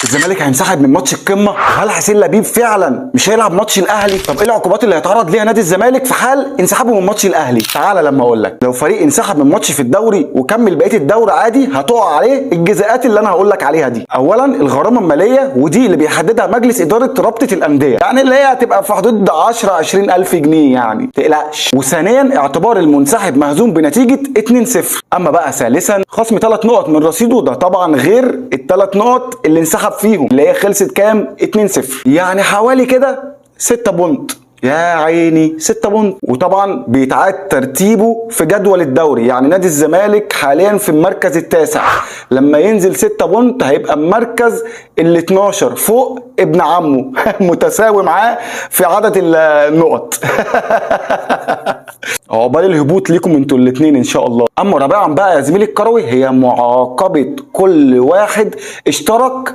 الزمالك هينسحب من ماتش القمه؟ هل حسين لبيب فعلا مش هيلعب ماتش الاهلي؟ طب ايه العقوبات اللي هيتعرض ليها نادي الزمالك في حال انسحابه من ماتش الاهلي؟ تعالى لما اقول لك. لو فريق انسحب من ماتش في الدوري وكمل بقيه الدوري عادي، هتقع عليه الجزاءات اللي انا هقول لك عليها دي. اولا الغرامه الماليه، ودي اللي بيحددها مجلس اداره رابطه الانديه، يعني اللي هي هتبقى في حدود 10 20 الف جنيه، يعني تقلقش. وثانيا اعتبار المنسحب مهزوم بنتيجه 2-0. اما بقى ثالثا خصم 3 نقط من رصيده، ده طبعا غير ال3 نقط اللي انسحب فيهم اللي هي خلصت كام؟ 2-0، يعني حوالي كده 6 بونت. يا عيني 6 بونت. وطبعا بيتعاد ترتيبه في جدول الدوري، يعني نادي الزمالك حاليا في المركز التاسع، لما ينزل 6 بونت هيبقى المركز ال12 فوق ابن عمه متساوي معاه في عدد النقط. عقبال الهبوط ليكم انتوا الاثنين ان شاء الله. اما رابعا بقى يا زميلي الكروي، هي معاقبه كل واحد اشترك